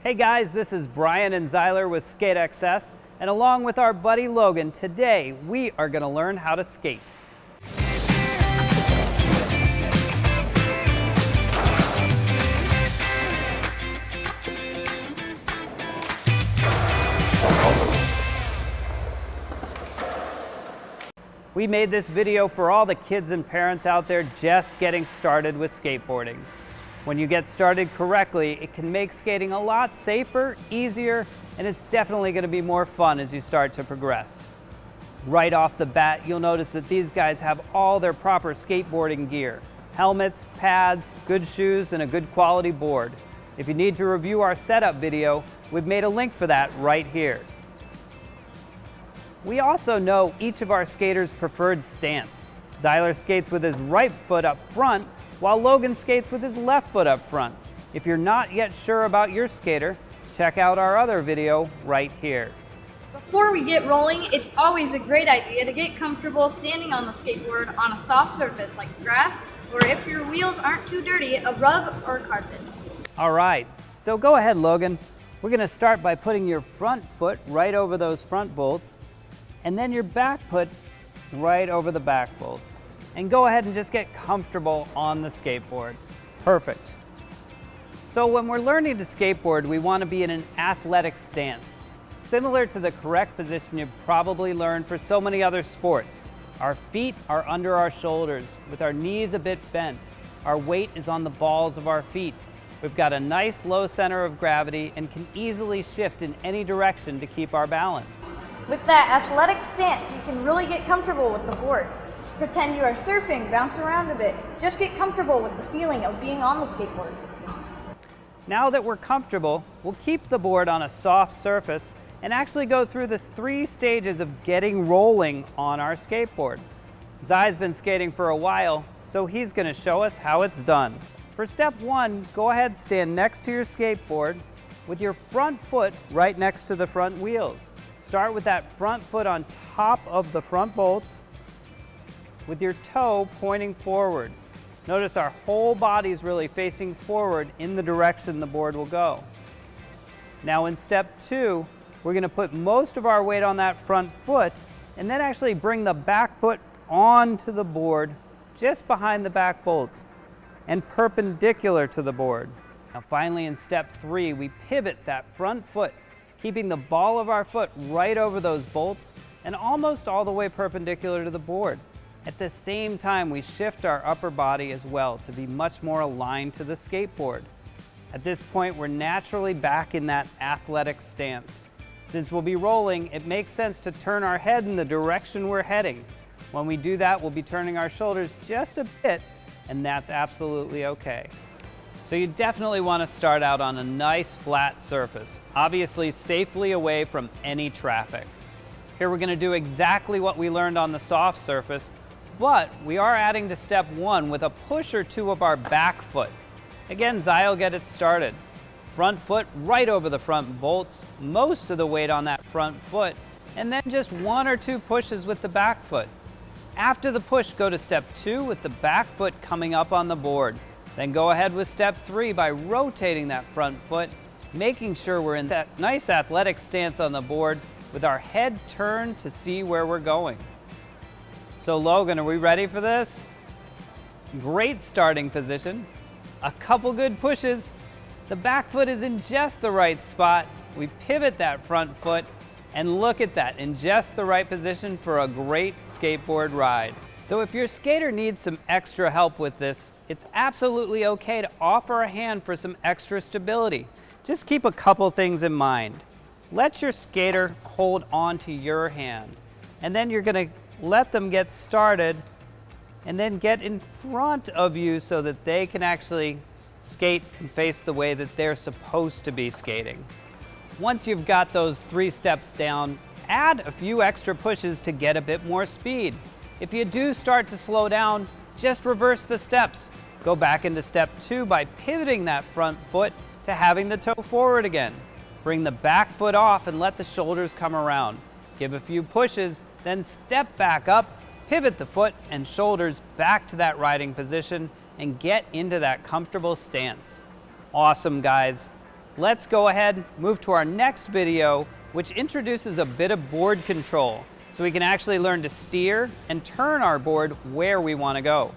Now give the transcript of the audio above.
Hey guys, this is Brian and Zyler with SkateXS, and along with our buddy Logan, today we are going to learn how to skate. We made this video for all the kids and parents out there just getting started with skateboarding. When you get started correctly, it can make skating a lot safer, easier, and it's definitely going to be more fun as you start to progress. Right off the bat, you'll notice that these guys have all their proper skateboarding gear: helmets, pads, good shoes, and a good quality board. If you need to review our setup video, we've made a link for that right here. We also know each of our skaters' preferred stance. Zyler skates with his right foot up front, while Logan skates with his left foot up front. If you're not yet sure about your skater, check out our other video right here. Before we get rolling, it's always a great idea to get comfortable standing on the skateboard on a soft surface like grass, or if your wheels aren't too dirty, a rug or carpet. All right, so go ahead, Logan. We're gonna start by putting your front foot right over those front bolts, and then your back foot right over the back bolts. And go ahead and just get comfortable on the skateboard. Perfect. So when we're learning to skateboard, we want to be in an athletic stance, similar to the correct position you've probably learned for so many other sports. Our feet are under our shoulders, with our knees a bit bent. Our weight is on the balls of our feet. We've got a nice low center of gravity and can easily shift in any direction to keep our balance. With that athletic stance, you can really get comfortable with the board. Pretend you are surfing, bounce around a bit. Just get comfortable with the feeling of being on the skateboard. Now that we're comfortable, we'll keep the board on a soft surface and actually go through the 3 stages of getting rolling on our skateboard. Zy's been skating for a while, so he's going to show us how it's done. For step 1, go ahead, stand next to your skateboard with your front foot right next to the front wheels. Start with that front foot on top of the front bolts, with your toe pointing forward. Notice our whole body is really facing forward in the direction the board will go. Now in step 2, we're going to put most of our weight on that front foot and then actually bring the back foot onto the board just behind the back bolts and perpendicular to the board. Now finally in step 3, we pivot that front foot, keeping the ball of our foot right over those bolts and almost all the way perpendicular to the board. At the same time, we shift our upper body as well to be much more aligned to the skateboard. At this point, we're naturally back in that athletic stance. Since we'll be rolling, it makes sense to turn our head in the direction we're heading. When we do that, we'll be turning our shoulders just a bit, and that's absolutely okay. So you definitely want to start out on a nice flat surface, obviously safely away from any traffic. Here we're going to do exactly what we learned on the soft surface, but we are adding to step 1 with a push or 2 of our back foot. Again, Zy will get it started. Front foot right over the front bolts, most of the weight on that front foot, and then just 1 or 2 pushes with the back foot. After the push, go to step 2 with the back foot coming up on the board. Then go ahead with step 3 by rotating that front foot, making sure we're in that nice athletic stance on the board with our head turned to see where we're going. So Logan, are we ready for this? Great starting position. A couple good pushes. The back foot is in just the right spot. We pivot that front foot, and look at that, in just the right position for a great skateboard ride. So if your skater needs some extra help with this, it's absolutely okay to offer a hand for some extra stability. Just keep a couple things in mind. Let your skater hold on to your hand, and then you're going to let them get started and then get in front of you so that they can actually skate and face the way that they're supposed to be skating. Once you've got those 3 steps down, add a few extra pushes to get a bit more speed. If you do start to slow down, just reverse the steps. Go back into step 2 by pivoting that front foot to having the toe forward again. Bring the back foot off and let the shoulders come around. Give a few pushes, then step back up, pivot the foot and shoulders back to that riding position, and get into that comfortable stance. Awesome, guys. let's go ahead and move to our next video, which introduces a bit of board control, so we can actually learn to steer and turn our board where we want to go.